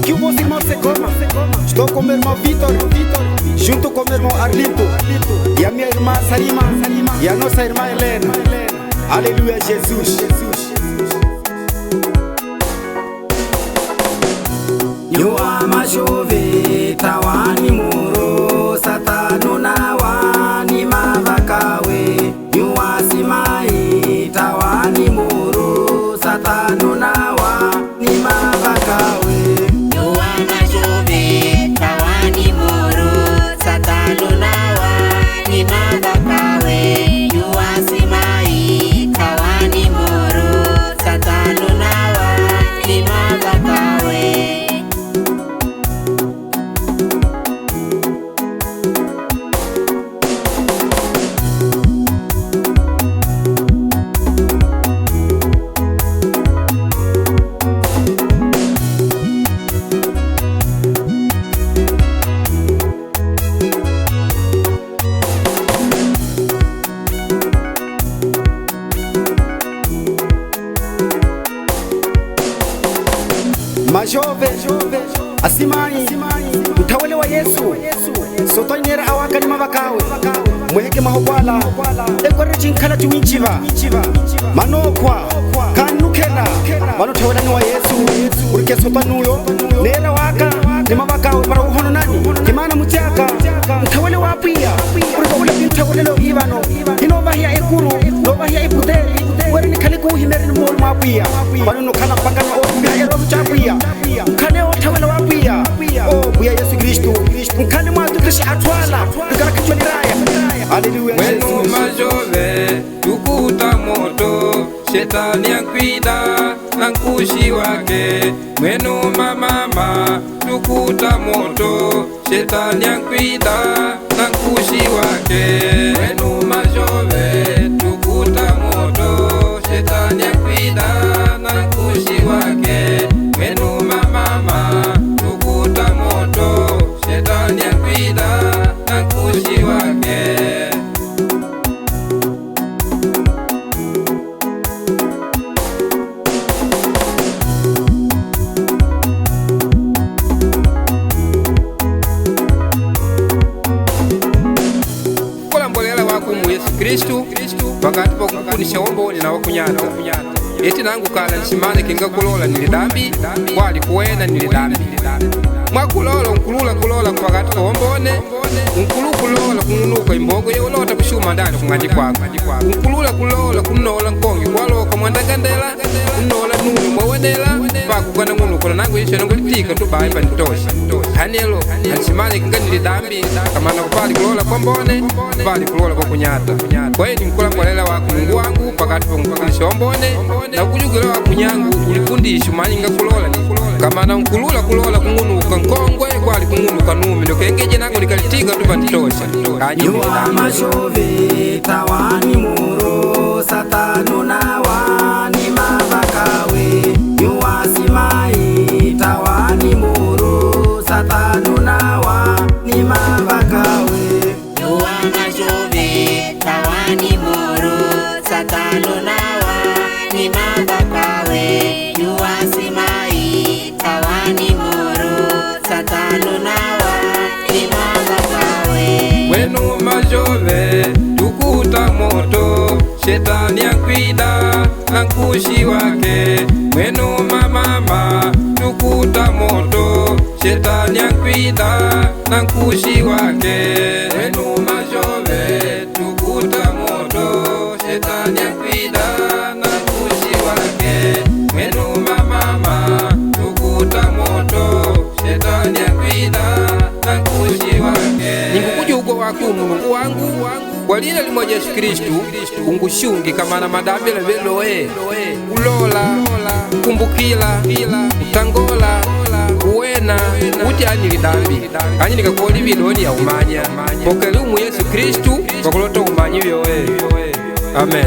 Aqui o vosso irmão Secoma. Estou com o meu irmão Vitor, junto com o meu irmão Arlito e a minha irmã Salima e a nossa irmã Helena. Aleluia, Jesus. Eu amo chove, tawani muro, satano na wani mavakawe. Eu asimai, tawani muro, satano na wani mavakawe. Eu amo chove, tawani muro, satano na wani mavakawe. Eu asimai, tawani muro, satano na wani mavakawe. Majove, asimai, mtawale wa Yesu. Sotonyera awakani mavakawe. Mweke mahobala, ekore chinkala chiwinchiva. Manokwa, kanukela, manotawala ni wa Yesu. Urike sotanuyo, nera waka, ni mavakawe para uhono nani. Kimana mutiaka, mtawale wa apia. Urike ule mtawale lo ivano. Inova hiya ekuru, nova hiya iputeri. Were ni kaliku himeri ni mwolu mapia. Wano nukana pangana oruga erovu chapia. Mkane otawala wapia. Oh, buya Yesu Kristu. Mkane mwadu krishi atwala. Nukara kichwani raya. Hallelujah. Wenu majove, tukuta moto, shetani ankwida na nkushi wake. Wenu mamama, tukuta moto, shetani ankwida na nkushi wake. Wenu majove, tukuta moto, shetani ankwida na nkushi wake. Wenu mamama, tukuta moto, shetani ankwida na nkushi wake. Kristu wakati pokukunisha omboni na wakunyata eti nangu kala nishimane kinga kulola nilidambi wali kuwena nilidambi mwakulola unkulula kulola kwa wakati ombone unkulu kulola kununuka imbogo yeulota kushuma ndani kung'anji kwako unkulula kulola kunola nkongi kwaloka mwandagandela kunola numi mwawenela pakugana ng'unukola nangu yisho nangulitika tubaye panitosha hanelo nishimane kinga nilidambi kamana kupali kulola kwa mbone kupali kulola kwa kunyata kwa hiyo nimkula mkolela wa Mungu wangu pakati pokukunisha ombone na kujugila wa kunyangu ulifundisha manyinga kulola ni kama na unkulula kulola kungunuka nkongwe kwali kungunuka numi ndokengeje nangu nikalitika tupantitosha Yuwa mashove tawani muro satano na wani mavakawe. Yuwa simai tawani muro satano na wani mavakawe. Yuwa mashove tawani muro satano na wani mavakawe. Yuwa simai tawani muro satano na wani mavakawe. Wenu majove tukuta moto shetani ankwida na nkushi wake. Wenu mamama tukuta moto shetani ankwida na nkushi wake. Wenu majove tukuta moto shetani ankwida na nkushi wake. Wenu mamama tukuta moto shetani ankwida na nkushi wake. Ningukujugo waku Mulungu wangu walile limoja Yesu Kristu ungushungi kamana madambi leveloe ulola kumbukila utangola uwena uti anilidambi kanyi nikakoli viloni ya umanya pokeli umu Yesu Kristu wakulota umanyi vyoe. Amen.